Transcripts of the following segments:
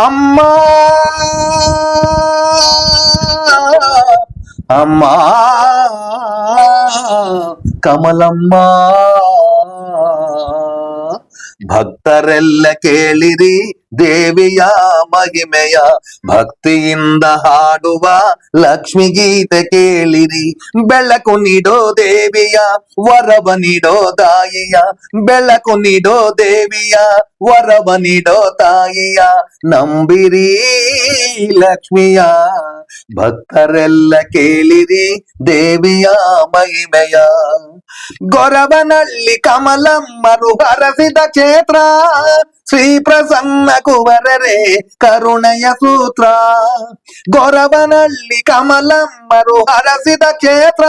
ಅಮ್ಮ ಅಮ್ಮ ಕಮಲಮ್ಮ ಭಕ್ತರೆಲ್ಲ ಕೇಳಿರಿ ದೇವಿಯ ಮಹಿಮೆಯ, ಭಕ್ತಿಯಿಂದ ಹಾಡುವ ಲಕ್ಷ್ಮಿ ಗೀತೆ ಕೇಳಿರಿ. ಬೆಳಕು ನೀಡೋ ದೇವಿಯ ವರವ ನೀಡೋ ತಾಯಿಯ, ಬೆಳಕು ನೀಡೋ ದೇವಿಯ ವರವ ನೀಡೋ ತಾಯಿಯ, ನಂಬಿರಿ ಲಕ್ಷ್ಮಿಯ. ಭಕ್ತರೆಲ್ಲ ಕೇಳಿರಿ ದೇವಿಯ ಮಹಿಮೆಯ. ಗೊರವನಹಳ್ಳಿ ಕಮಲಮ್ಮರು ಹರಸಿದ ಕ್ಷೇತ್ರ, ಶ್ರೀ ಪ್ರಸನ್ನ ಕುವರರೇ ಕರುಣೆಯ ಸೂತ್ರ. ಗೊರವನಹಳ್ಳಿ ಕಮಲಮ್ಮರು ಹರಸಿದ ಕ್ಷೇತ್ರ,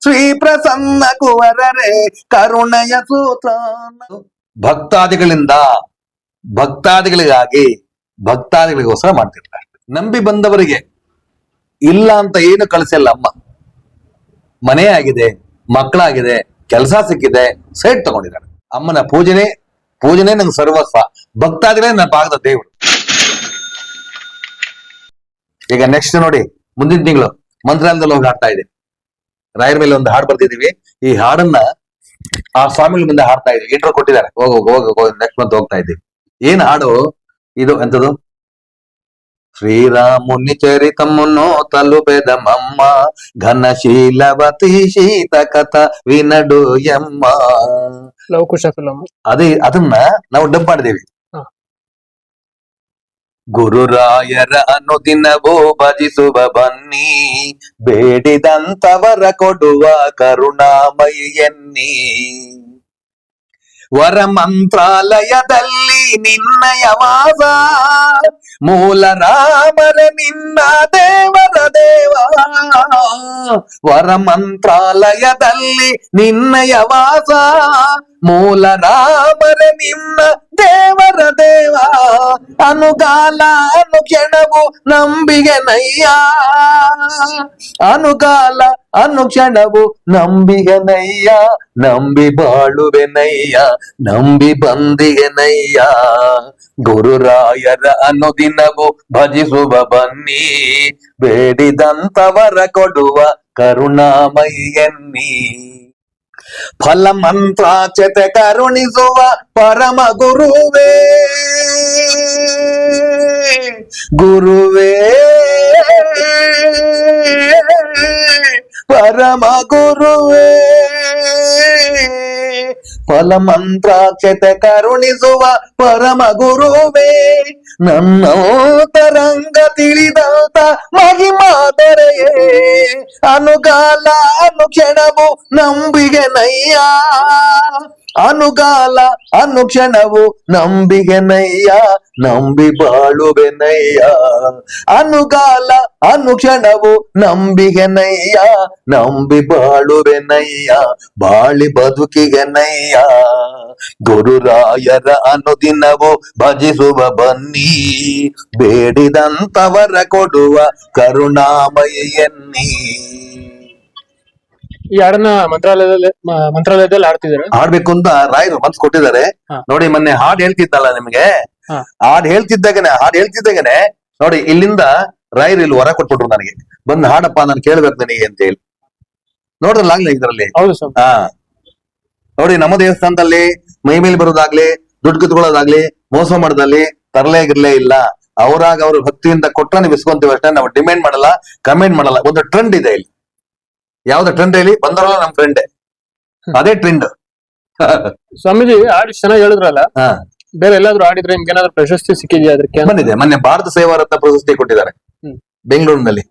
ಶ್ರೀ ಪ್ರಸನ್ನ ಕುವರರೇ ಕರುಣೆಯ ಸೂತ್ರ. ಭಕ್ತಾದಿಗಳಿಂದ, ಭಕ್ತಾದಿಗಳಿಗಾಗಿ, ಭಕ್ತಾದಿಗಳಿಗೋಸ್ಕರ ಮಾಡ್ತಿರ್ತಾರೆ. ನಂಬಿ ಬಂದವರಿಗೆ ಇಲ್ಲ ಅಂತ ಏನು ಕಳಿಸಲ್ಲ ಅಮ್ಮ. ಮನೆ ಆಗಿದೆ, ಮಕ್ಕಳಾಗಿದೆ, ಕೆಲಸ ಸಿಕ್ಕಿದೆ, ಸೈಟ್ ತಗೊಂಡಿದ್ದಾರೆ. ಅಮ್ಮನ ಪೂಜನೆ ನಂಗೆ ಸರ್ವಸ್ವ. ಭಕ್ತಾದಿಗಳೇ ನನ್ನ ಭಾಗದ ದೇವರು. ಈಗ ನೆಕ್ಸ್ಟ್ ನೋಡಿ, ಮುಂದಿನ ತಿಂಗಳು ಮಂತ್ರಾಲಯದಲ್ಲಿ ಹೋಗಿ ಹಾಡ್ತಾ ಇದೆ. ರಾಯರ ಮೇಲೆ ಒಂದು ಹಾಡು ಬರ್ತಿದೀವಿ. ಈ ಹಾಡನ್ನ ಆ ಸ್ವಾಮಿಗಳ ಮುಂದೆ ಹಾಡ್ತಾ ಇದೀವಿ. ಇಂಟ್ರೋ ಕೊಟ್ಟಿದ್ದಾರೆ. ಹೋಗ ನೆಕ್ಸ್ಟ್ ಮಂತ್ ಹೋಗ್ತಾ ಇದ್ದೀವಿ. ಏನ್ ಹಾಡು ಇದು? ಎಂತದು? ಶ್ರೀರಾಮುನಿ ಚರಿತಮ್ಮುನೋ ತಲುಪೆದಮಮ್ಮ, ಘನಶೀಲವತಿ ಶೀತ ಕಥ ವಿನಡು ಎಮ್ಮ. ಲವಕುಶ ಫಿಲಂ. ಅದನ್ನ ನಾವು ಡಬ್ ಮಾಡಿದೇವಿ. ಗುರುರಾಯರ ಅನುದಿನವೋ ಭಜಿಸುವ ಬನ್ನಿ, ಬೇಡಿದಂತವರ ಕೊಡುವ ಕರುಣಾಮಯಿ ಎನ್ನಿ. ವರ ಮಂತ್ರಾಲಯದಲ್ಲಿ ನಿನ್ನಯ ವಾಸ, ಮೂಲ ರಾಮರ ನಿನ್ನ ದೇವರ ದೇವ. ವರ ಮಂತ್ರಾಲಯದಲ್ಲಿ ನಿನ್ನಯ ವಾಸ, ಮೂಲ ರಾಮರ ನಿನ್ನ ದೇವರ ದೇವ. ಅನುಗಾಲ ಅನುಕ್ಷಣವು ನಂಬಿಗೆ ನಯ್ಯ, ಅನುಗಾಲ ಅನುಕ್ಷಣವು ನಂಬಿಗೆ ನಯ್ಯ. ನಂಬಿ ಬಾಳುವೆ ನಯ್ಯ, ನಂಬಿ ಬಂದಿಗೆ ನಯ್ಯ. ಗುರುರಾಯರ ಅನುದಿನವು ಭಜಿಸುವ ಬನ್ನಿ, ಬೇಡಿದಂತವರ ಕೊಡುವ ಕರುಣಾಮಯಿ ಎನ್ನಿ. ಫಲ ಮಂತ್ರಾಚತೆ ಕರುಣಿಸುವ ಪರಮ ಗುರುವೇ, ಗುರುವೇ ಪರಮ ಗುರುವೇ. ಫಲ ಮಂತ್ರಾಕ್ಷತೆ ಕರುಣಿಸುವ ಪರಮ ಗುರುವೇ, ನನ್ನ ತರಂಗ ತಿಳಿದಂತ ಮಹಿಮಾದರೆಯೇ. ಅನುಗಾಲ ಅನುಕ್ಷಣವು ನಂಬಿಗೆ ನಯ್ಯ, ಅನುಗಾಲ ಅನುಕ್ಷಣವು ನಂಬಿಗೆ ನಯ್ಯ. ನಂಬಿ ಬಾಳುವೆ ನಯ್ಯ, ಅನುಗಾಲ ಅನುಕ್ಷಣವು ನಂಬಿಗೆ ನಯ್ಯ. ನಂಬಿ ಬಾಳುವೆ ನಯ್ಯ, ಬಾಳಿ ಬದುಕಿಗೆ ನಯ್ಯ. ಗುರುರಾಯರ ಅನುದಿನವು ಭಜಿಸುವ ಬನ್ನಿ, ಬೇಡಿದಂತವರ ಕೊಡುವ ಕರುಣಾಮಯಿ ಎನ್ನಿ. ಈ ಹಾಡನ್ನ ಮಂತ್ರಾಲಯದಲ್ಲಿ ಹಾಡ್ತಿದ್ದಾರೆ. ಹಾಡ್ಬೇಕು ಅಂತ ರಾಯರು ಮನ್ಸು ಕೊಟ್ಟಿದ್ದಾರೆ. ನೋಡಿ, ಮೊನ್ನೆ ಹಾಡ್ ಹೇಳ್ತಿದ್ದಲ್ಲ ನಿಮ್ಗೆ, ಹಾಡ್ ಹೇಳ್ತಿದ್ದಾಗನೆ ನೋಡಿ, ಇಲ್ಲಿಂದ ರಾಯರು ಇಲ್ಲಿ ಹೊರ ಕೊಟ್ಬಿಟ್ರು ನನಗೆ. ಬಂದ್ ಹಾಡಪ್ಪ, ನಾನು ಕೇಳ್ಬೇಕು ನನಗೆ ಅಂತ ಹೇಳಿ. ನೋಡ್ರಲ್ಲಾಗ್ಲಿ ಇದರಲ್ಲಿ. ಹಾ ನೋಡಿ, ನಮ್ಮ ದೇವಸ್ಥಾನದಲ್ಲಿ ಮೈ ಮೇಲೆ ಬರೋದಾಗ್ಲಿ, ದುಡ್ಡು ಕಿತ್ಕೊಳ್ಳೋದಾಗ್ಲಿ, ಮೋಸ ಮಾಡೋದಾಗ್ಲಿ ತರಲೇ ಗಿರ್ಲೇ ಇಲ್ಲ. ಅವ್ರಾಗ ಅವ್ರ ಭಕ್ತಿಯಿಂದ ಕೊಟ್ರ ನೀವು ಇಸ್ಕೊಂತೀವಿ ಅಷ್ಟೇ. ನಾವು ಡಿಮ್ಯಾಂಡ್ ಮಾಡಲ್ಲ, ಕಮೆಂಟ್ ಮಾಡಲ್ಲ. ಒಂದು ಟ್ರೆಂಡ್ ಇದೆ ಇಲ್ಲಿ. ಯಾವ್ದು ಟ್ರೆಂಡ್ ಹೇಳಿ? ಬಂದರಲ್ಲ ನಮ್ ಫ್ರೆಂಡ್, ಅದೇ ಟ್ರೆಂಡ್. ಸ್ವಾಮೀಜಿ ಹಾಡು ಚೆನ್ನಾಗಿ ಹೇಳಿದ್ರಲ್ಲ, ಬೇರೆ ಎಲ್ಲಾದ್ರೂ ಆಡಿದ್ರೆ ನಿಮ್ಗೆ ಏನಾದ್ರು ಪ್ರಶಸ್ತಿ ಸಿಕ್ಕಿದ್ಯಾ? ಅದಕ್ಕೆ ಬಂದಿದೆ. ಮೊನ್ನೆ ಭಾರತ ಸೇವಾ ರತ್ನ ಪ್ರಶಸ್ತಿ ಕೊಟ್ಟಿದ್ದಾರೆ ಬೆಂಗಳೂರಿನಲ್ಲಿ.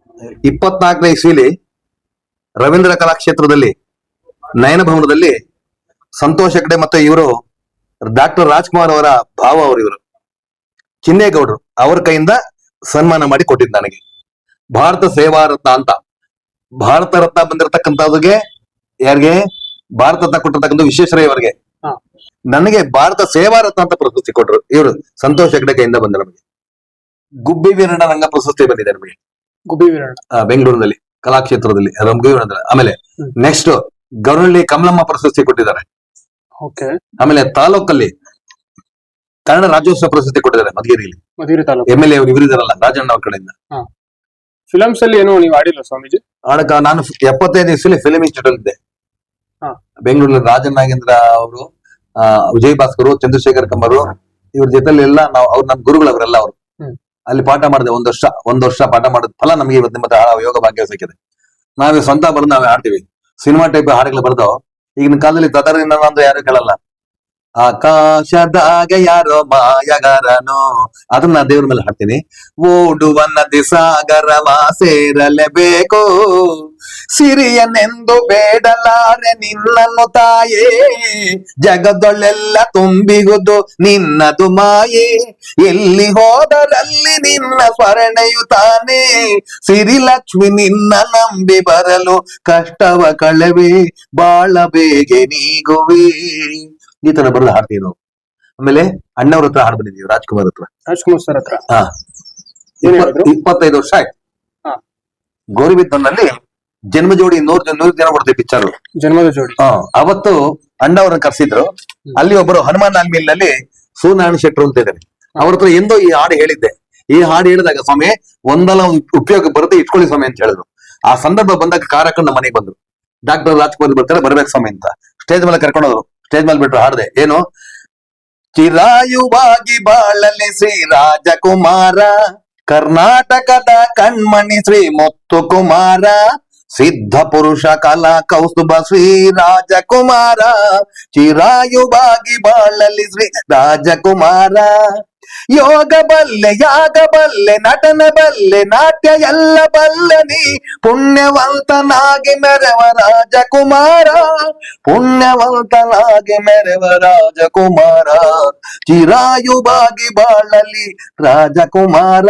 24ನೇ ಇಸ್ವಿಲಿ ರವೀಂದ್ರ ಕಲಾಕ್ಷೇತ್ರದಲ್ಲಿ ನಯನ ಭವನದಲ್ಲಿ ಸಂತೋಷ್ ಹೆಗ್ಡೆ ಮತ್ತೆ ಇವರು ಡಾಕ್ಟರ್ ರಾಜ್ಕುಮಾರ್ ಅವರ ಭಾವ ಅವರು, ಇವರು ಚಿನ್ನೇಗೌಡರು ಅವರ ಕೈಯಿಂದ ಸನ್ಮಾನ ಮಾಡಿ ಕೊಟ್ಟಿದ್ದು ನನಗೆ. ಭಾರತ ಸೇವಾ ರತ್ನ ಅಂತ. ಭಾರತ ರತ್ನ ಬಂದಿರತಕ್ಕಂಥವ್ರಿಗೆ, ಯಾರಿಗೆ ಭಾರತ ರತ್ನ ಕೊಟ್ಟಿರ್ತಕ್ಕಂಥ ವಿಶ್ವೇಶ್ವರಯ್ಯ ಅವರಿಗೆ, ನನಗೆ ಭಾರತ ಸೇವಾ ರತ್ನ ಅಂತ ಪ್ರಶಸ್ತಿ ಕೊಟ್ಟರು ಇವರು ಸಂತೋಷ್ ಹೆಗ್ಡೆ ಕೈಯಿಂದ ಬಂದ. ನಮಗೆ ಗುಬ್ಬಿ ವೀರಣ್ಣ ರಂಗ ಪ್ರಶಸ್ತಿ ಬಂದಿದೆ ನಮಗೆ. ಗುಬ್ಬಿ ವೀರಣ್ಣ ಬೆಂಗಳೂರಿನಲ್ಲಿ ಕಲಾಕ್ಷೇತ್ರದಲ್ಲಿ. ಆಮೇಲೆ ನೆಕ್ಸ್ಟ್ ಗೌರಹಳ್ಳಿ ಕಮಲಮ್ಮ ಪ್ರಶಸ್ತಿ ಕೊಟ್ಟಿದ್ದಾರೆ. ಆಮೇಲೆ ತಾಲೂಕಲ್ಲಿ ಕನ್ನಡ ರಾಜ್ಯೋತ್ಸವ ಪ್ರಶಸ್ತಿ ಕೊಟ್ಟಿದ್ದಾರೆ ಮಧುಗಿರಿಯಲ್ಲಿ. ಮಧುಗಿರಿ ತಾಲೂಕು MLA ಅವರು ಇವರಿದಾರಲ್ಲ ರಾಜಣ್ಣ ಅವ್ರ ಕಡೆಯಿಂದ. ಫಿಲಮ್ಸ್ ಅಲ್ಲಿ ಏನು ನೀವು ಆಡಿಲ್ಲ ಸ್ವಾಮೀಜಿ? ಆಡಕ ನಾನು 75 ದಿವಸದಲ್ಲಿ ಫಿಲ್ಮ್ ಇನ್ಸ್ಟಿಟ್ಯೂಟ್ ಇದ್ದೆ ಬೆಂಗಳೂರಲ್ಲಿ. ರಾಜನ್ ನಾಗೇಂದ್ರ ಅವರು, ವಿಜಯ್ ಭಾಸ್ಕರ್, ಚಂದ್ರಶೇಖರ್ ಕಮ್ಮರು ಇವ್ರ ಜೊತೆಲಿ ಎಲ್ಲ ನಾವು ಅವ್ರು ನಮ್ಮ ಗುರುಗಳವರೆಲ್ಲ ಅವರು. ಅಲ್ಲಿ ಪಾಠ ಮಾಡಿದೆ ಒಂದ್ ವರ್ಷ ಪಾಠ ಮಾಡಿದ ಫಲ ನಮಗೆ ಇವತ್ತು ನಿಮ್ಮ ಯೋಗ ಭಾಗ್ಯ ಸಿಕ್ಕಿದೆ. ನಾವೇ ಸ್ವಂತ ಬರೆದು ನಾವೇ ಆಡ್ತೀವಿ. ಸಿನಿಮಾ ಟೈಪ್ ಹಾಡುಗಳು ಬರೆದು ಈಗಿನ ಕಾಲದಲ್ಲಿ ತದರಿನ ಅಂದ್ರೆ ಯಾರು ಕೇಳಲ್ಲ. ಆಕಾಶದಾಗ ಯಾರೋ ಮಾಯಗಾರನೋ ಅದನ್ನ ದೇವ್ರ ಮೇಲೆ ಹಾಡ್ತೀನಿ. ಓಡುವ ನದಿ ಸಾಗರವ ಸೇರಲೇಬೇಕು, ಸಿರಿಯನೆಂದು ಬೇಡಲಾರೆ ನಿನ್ನನ್ನು ತಾಯೇ, ಜಗದೊಳ್ಳೆಲ್ಲ ತುಂಬಿಗುದು ನಿನ್ನದು ಮಾಯೆ, ಎಲ್ಲಿ ಹೋದರಲ್ಲಿ ನಿನ್ನ ಸ್ಮರಣೆಯು ತಾನೇ, ಸಿರಿಲಕ್ಷ್ಮಿ ನಿನ್ನ ನಂಬಿ ಬರಲು ಕಷ್ಟವ ಕಳವೆ, ಬಾಳ ಬೇಗೆ ನೀಗುವೆ. ಈ ತರ ಬರೆದು ಹಾಡ್ತೀವಿ ನಾವು. ಆಮೇಲೆ ಅಣ್ಣವ್ರ ಹತ್ರ ಹಾಡ್ ಬಂದಿದ್ದೀವಿ, ರಾಜ್ಕುಮಾರ್ ಹತ್ರ. ರಾಜ್ಕುಮಾರ್ ಸರ್ ಹತ್ರ 25 ವರ್ಷ ಆಯ್ತು. ಗೌರಿಬಿದನಲ್ಲಿ ಜನ್ಮ ಜೋಡಿ 100 ಜನ ಕೊಡ್ತೀವಿ ಪಿಕ್ಚರ್. ಜನ್ಮದ ಜೋಡಿ. ಅವತ್ತು ಅಣ್ಣವ್ರನ್ನ ಕರ್ಸಿದ್ರು. ಅಲ್ಲಿ ಒಬ್ಬರು ಹನುಮಾನ್ ಆಲ್ಮಿಲ್ ನಲ್ಲಿ ಸೂನಾರಾಯಣ ಶೆಟ್ರು ಅಂತ ಇದ್ದಾರೆ. ಅವ್ರ ಹತ್ರ ಎಂದೋ ಈ ಹಾಡು ಹೇಳಿದ್ದೆ. ಈ ಹಾಡು ಹೇಳಿದಾಗ ಸ್ವಾಮಿ ಒಂದಲ್ಲ ಉಪಯೋಗ ಬರುತ್ತೆ, ಇಟ್ಕೊಳ್ಳಿ ಸ್ವಾಮಿ ಅಂತ ಹೇಳಿದ್ರು. ಆ ಸಂದರ್ಭ ಬಂದಾಗ ಕಾರ್ ಹಾಕೊಂಡು ನಮ್ಮ ಮನೆಗೆ ಬಂದ್ರು. ಡಾಕ್ಟರ್ ರಾಜ್ಕುಮಾರ್ ಬರ್ತಾರೆ, ಬರ್ಬೇಕು ಸ್ವಾಮಿ ಅಂತ ಸ್ಟೇಜ್ ಮೇಲೆ ಕರ್ಕೊಂಡೋದ್ರು. ಸ್ಟೇಜ್ ಮೇಲೆ ಬಿಟ್ರು ಹಾಡ್ದೆ. ಏನು? ಚಿರಾಯುವಾಗಿ ಬಾಳಲಿ ಶ್ರೀ ರಾಜಕುಮಾರ, ಕರ್ನಾಟಕದ ಕಣ್ಮಣಿ ಶ್ರೀ ಮುತ್ತು ಕುಮಾರ, ಸಿದ್ಧ ಪುರುಷ ಕಲಾ ಕೌಸ್ತುಭ ಶ್ರೀ ರಾಜಕುಮಾರ, ಚಿರಾಯುವಾಗಿ ಬಾಳಲಿ ಶ್ರೀ ರಾಜಕುಮಾರ. ಯೋಗ ಬಲ್ಲೆ, ಯಾಗ ಬಲ್ಲೆ, ನಟನ ಬಲ್ಲೆ, ನಾಟ್ಯ ಎಲ್ಲ ಬಲ್ಲನಿ, ಪುಣ್ಯವಂತನಾಗಿ ಮೆರವ ರಾಜಕುಮಾರ, ಪುಣ್ಯವಂತನಾಗಿ ಮೆರವ ರಾಜಕುಮಾರ, ಚಿರಾಯುವಾಗಿ ಬಾಳಲಿ ರಾಜಕುಮಾರ.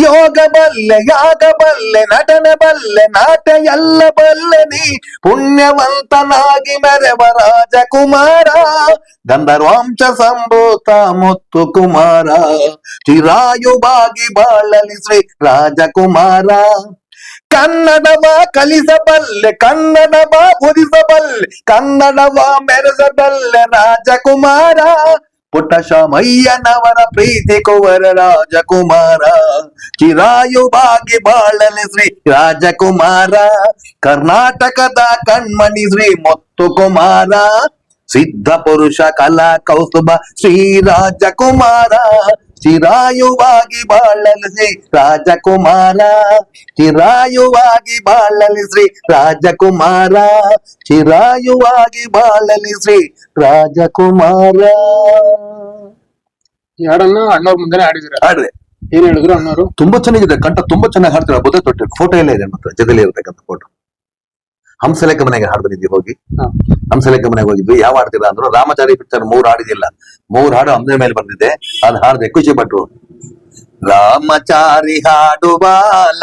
ಯೋಗ ಬಲ್ಲೆ, ಯಾಗ ಬಲ್ಲೆ, ನಟನ ಬಲ್ಲೆ, ನಾಟ್ಯ ಎಲ್ಲ ಬಲ್ಲನಿ, ಪುಣ್ಯವಂತನಾಗಿ ಮೆರವ ರಾಜಕುಮಾರ, ಗಂಧರ್ವಾಂಶ ಸಂಭೂತ ಮುತ್ತು ಕುಮಾರ, ಚಿರಾಯುವಾಗಿ ಬಾಳಲಿ ಶ್ರೀ ರಾಜಕುಮಾರ. ಕನ್ನಡವ ಕಲಿಸಬಲ್ಲೆ, ಕನ್ನಡವ ಉರಿಸಬಲ್ಲೆ, ಕನ್ನಡವ ಮೆರೆಸಬಲ್ಲೆ ರಾಜಕುಮಾರ, ಪುಟ್ಟಶಾಮಯ್ಯನವರ ಪ್ರೀತಿ ಕುವರ ರಾಜಕುಮಾರ, ಚಿರಾಯುವಾಗಿ ಬಾಳಲಿ ಶ್ರೀ ರಾಜಕುಮಾರ, ಕರ್ನಾಟಕದ ಕಣ್ಮಣಿ ಶ್ರೀ ಮುತ್ತು ಕುಮಾರ, ಸಿದ್ಧ ಪುರುಷ ಕಲಾ ಕೌಸ್ತುಭ ಶ್ರೀ ರಾಜಕುಮಾರ, ಚಿರಾಯುವಾಗಿ ಬಾಳಲಿ ಶ್ರೀ ರಾಜಕುಮಾರ, ಚಿರಾಯುವಾಗಿ ಬಾಳಲಿ ಶ್ರೀ ರಾಜಕುಮಾರ, ಚಿರಾಯುವಾಗಿ ಬಾಳಲಿ ಶ್ರೀ ರಾಜಕುಮಾರ. ಈ ಹಾಡನ್ನ ಅಣ್ಣವ್ರ ಮುಂದೆ ಆಡಿದಿರ? ಹಾಡ್ರೆ. ಏನ್ ಹೇಳಿದ್ರು ಅಣ್ಣವರು? ತುಂಬಾ ಚೆನ್ನಾಗಿದೆ, ಕಂಠ ತುಂಬಾ ಚೆನ್ನಾಗಿ ಹಾಡ್ತಾರೆ. ಬುದ್ಧ ತೊಟ್ಟು ಫೋಟೋ ಎಲ್ಲ ಇದೆ ಮಾತ್ರ, ಜೊತೆಲಿ ಇರತಕ್ಕಂಥ ಫೋಟೋ. ಹಂಸಲೇಖ ಮನೆಗೆ ಹಾಡು ಬಂದಿದ್ವಿ ಹೋಗಿ. ಹಂಸಲೇಖ ಮನೆಗೆ ಹೋಗಿದ್ವಿ. ಯಾವ ಹಾಡ್ತೀರಾ ಅಂದ್ರು, ರಾಮಚಾರಿ ಪಿಕ್ಚರ್ 3 ಹಾಡಿದಿಲ್ಲ, 3 ಹಾಡು ಅಮ್ಮನ ಮೇಲೆ ಬಂದಿದೆ. ಅದು ಹಾಡ್ದೆ, ಖುಷಿ ಪಟ್ರು. ರಾಮಚಾರಿ ಹಾಡುವ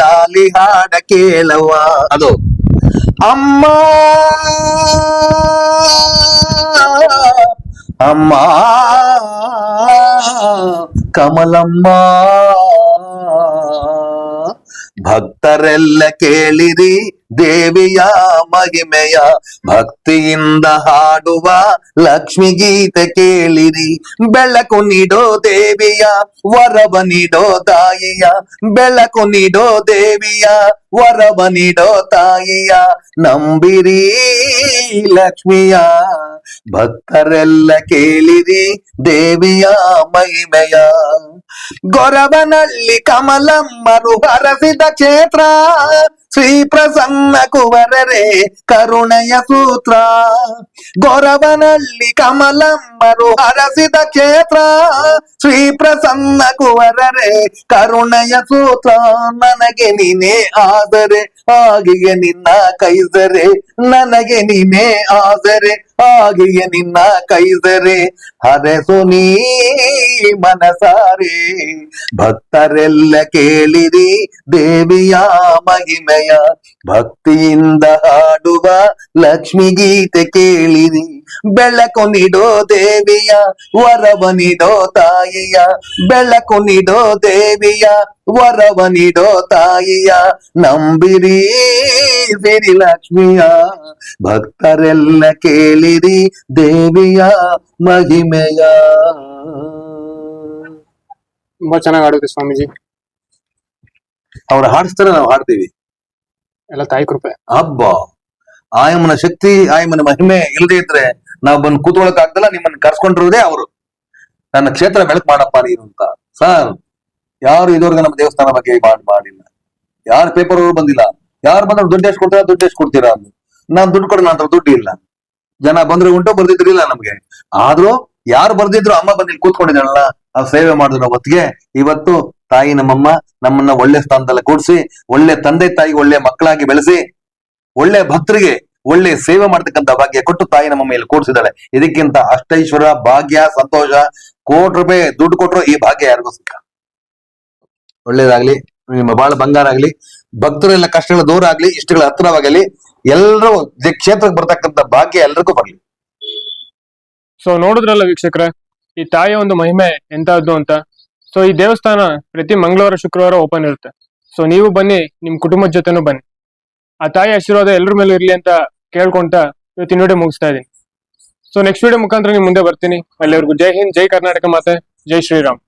ಲಾಲಿ ಹಾಡ ಕೇಳವ, ಅದು ಅಮ್ಮ ಅಮ್ಮ ಕಮಲಮ್ಮ, ಭಕ್ತರೆಲ್ಲ ಕೇಳಿರಿ ದೇವಿಯ ಮಹಿಮೆಯ, ಭಕ್ತಿಯಿಂದ ಹಾಡುವ ಲಕ್ಷ್ಮಿ ಗೀತೆ ಕೇಳಿರಿ, ಬೆಳಕು ನೀಡೋ ದೇವಿಯ ವರವ ನೀಡೋ ತಾಯಿಯ, ಬೆಳಕು ನೀಡೋ ದೇವಿಯ ವರವ ನೀಡೋ ತಾಯಿಯ, ನಂಬಿರಿ ಲಕ್ಷ್ಮಿಯ, ಭಕ್ತರೆಲ್ಲ ಕೇಳಿರಿ ದೇವಿಯ ಮಹಿಮೆಯ. ಗೊರವನಹಳ್ಳಿ ಕಮಲಮ್ಮರು ಹರಸಿದ ಕ್ಷೇತ್ರ, ಶ್ರೀ ಪ್ರಸನ್ನ ಕುವರರೇ ಕರುಣೆಯ ಸೂತ್ರ. ಗೊರವನಹಳ್ಳಿ ಕಮಲಮ್ಮರು ಹರಸಿದ ಕ್ಷೇತ್ರ, ಶ್ರೀ ಪ್ರಸನ್ನ ಕುವರರೇ ಕರುಣೆಯ ಸೂತ್ರ. ನನಗೆ ನೀನೇ ಆದರೆ ಹಾಗೆಯೇ ನಿನ್ನ ಕೈಸರೆ, ನನಗೆ ನೀನೇ ಆದರೆ ಹಾಗೆಯೇ ನಿನ್ನ ಕೈಸರೆ, ಹರಸು ನೀ ಮನಸಾರೆ, ಭಕ್ತರೆಲ್ಲ ಕೇಳಿರಿ ದೇವಿಯ ಮಹಿಮೆಯ, ಭಕ್ತಿಯಿಂದ ಹಾಡುವ ಲಕ್ಷ್ಮಿ ಗೀತೆ ಕೇಳಿರಿ, ಬೆಳಕು ನೀಡೋ ದೇವಿಯ ವರವ ನೀಡೋ ತಾಯಿಯ, ಬೆಳಕು ನೀಡೋ ದೇವಿಯ ವರವ ನೀಡೋ ತಾಯಿಯ, ನಂಬಿರಿ ಸಿರಿ ಲಕ್ಷ್ಮಿಯ, ಭಕ್ತರೆಲ್ಲ ಕೇಳಿರಿ ದೇವಿಯ ಮಹಿಮೆಯ. ತುಂಬಾ ಚೆನ್ನಾಗಿ ಆಡಿದ್ರಿ ಸ್ವಾಮೀಜಿ. ಅವ್ರು ಹಾಡಿಸ್ತಾರೆ, ನಾವು ಹಾಡ್ತೀವಿ. ಎಲ್ಲ ತಾಯಿ ಕೃಪೆ. ಹಬ್ಬ ಆಯಮ್ಮನ ಶಕ್ತಿ, ಆಯಮ್ಮನ ಮಹಿಮೆ ಇಲ್ಲದೆ ಇದ್ರೆ ನಾವು ಬಂದು ಕೂತ್ಕೊಳಕ್ ಆಗ್ದಲ್ಲ. ನಿಮ್ಮನ್ನ ಕರ್ಸ್ಕೊಂಡಿರೋದೇ ಅವರು. ನನ್ನ ಕ್ಷೇತ್ರ ಬೆಳಕು ಮಾಡಪ್ಪ ನೀನು ಅಂತ. ಸರ್, ಯಾರು ಇದುವರೆಗೆ ನಮ್ಮ ದೇವಸ್ಥಾನ ಬಗ್ಗೆ ಮಾಡಿಲ್ಲ. ಯಾರು ಪೇಪರ್ ಅವರು ಬಂದಿಲ್ಲ. ಯಾರು ಬಂದ್ರೆ ದುಡ್ಡು ಎಷ್ಟು ಕೊಡ್ತೀರಾ, ದುಡ್ಡು ಎಷ್ಟು ಕೊಡ್ತೀರಾ ಅಂದು. ನಾನ್ ದುಡ್ಡು ಕೊಡ, ನನ್ನ ದುಡ್ಡು ಇಲ್ಲ. ಜನ ಬಂದ್ರೆ ಉಂಟು, ಬರ್ದಿದ್ರಿಲ್ಲ ನಮ್ಗೆ. ಆದ್ರೂ ಯಾರು ಬರ್ದಿದ್ರು ಅಮ್ಮ ಬಂದು ಕೂತ್ಕೊಂಡಿದ್ದಾಳಲ್ಲ, ಆ ಸೇವೆ ಮಾಡಿದ್ರು ಹೊತ್ತಿಗೆ ಇವತ್ತು ತಾಯಿ ನಮ್ಮಮ್ಮ ನಮ್ಮನ್ನ ಒಳ್ಳೆ ಸ್ಥಾನದಲ್ಲಿ ಕೂಡಿಸಿ, ಒಳ್ಳೆ ತಂದೆ ತಾಯಿಗೆ ಒಳ್ಳೆ ಮಕ್ಕಳಾಗಿ ಬೆಳೆಸಿ, ಒಳ್ಳೆ ಭಕ್ತರಿಗೆ ಒಳ್ಳೆ ಸೇವೆ ಮಾಡ್ತಕ್ಕಂಥ ಭಾಗ್ಯ ಕೊಟ್ಟು ತಾಯಿ ನಮ್ಮ ಮೇಲೆ ಕೂಡಿಸಿದ್ದಾಳೆ. ಇದಕ್ಕಿಂತ ಅಷ್ಟೈಶ್ವರ, ಭಾಗ್ಯ, ಸಂತೋಷ, ಕೋಟಿ ರೂಪಾಯಿ ದುಡ್ಡು ಕೊಟ್ಟರು ಈ ಭಾಗ್ಯ ಯಾರಿಗೂ ಸಿಕ್ಕ. ಒಳ್ಳೇದಾಗ್ಲಿ, ನಿಮ್ಮ ಬಾಳ ಬಂಗಾರ ಆಗ್ಲಿ, ಭಕ್ತರೆಲ್ಲ ಕಷ್ಟಗಳ ದೂರ ಆಗ್ಲಿ, ಇಷ್ಟಗಳ ಹತ್ತಿರವಾಗಲಿ, ಎಲ್ಲರೂ ಕ್ಷೇತ್ರಕ್ಕೆ ಬರ್ತಕ್ಕಂಥ ಭಾಗ್ಯ ಎಲ್ರಿಗೂ ಬರ್ಲಿ. ಸೊ ನೋಡಿದ್ರಲ್ಲ ವೀಕ್ಷಕರೇ, ಈ ತಾಯಿಯ ಒಂದು ಮಹಿಮೆ ಎಂತಹದ್ದು ಅಂತ. ಸೊ ಈ ದೇವಸ್ಥಾನ ಪ್ರತಿ ಮಂಗಳವಾರ ಶುಕ್ರವಾರ ಓಪನ್ ಇರುತ್ತೆ. ಸೊ ನೀವು ಬನ್ನಿ, ನಿಮ್ ಕುಟುಂಬದ ಜೊತೆನೂ ಬನ್ನಿ. ಆ ತಾಯಿ ಆಶೀರ್ವಾದ ಎಲ್ಲರ ಮೇಲೂ ಇರ್ಲಿ ಅಂತ ಕೇಳ್ಕೊಂತ ಇವತ್ತಿನ ವಿಡಿಯೋ ಮುಗಿಸ್ತಾ ಇದೀನಿ. ಸೊ ನೆಕ್ಸ್ಟ್ ವಿಡಿಯೋ ಮುಖಾಂತರ ನಿಮ್ ಮುಂದೆ ಬರ್ತೀನಿ. ಅಲ್ಲಿವರೆಗೂ ಜೈ ಹಿಂದ್, ಜೈ ಕರ್ನಾಟಕ ಮಾತೆ, ಜೈ ಶ್ರೀರಾಮ್.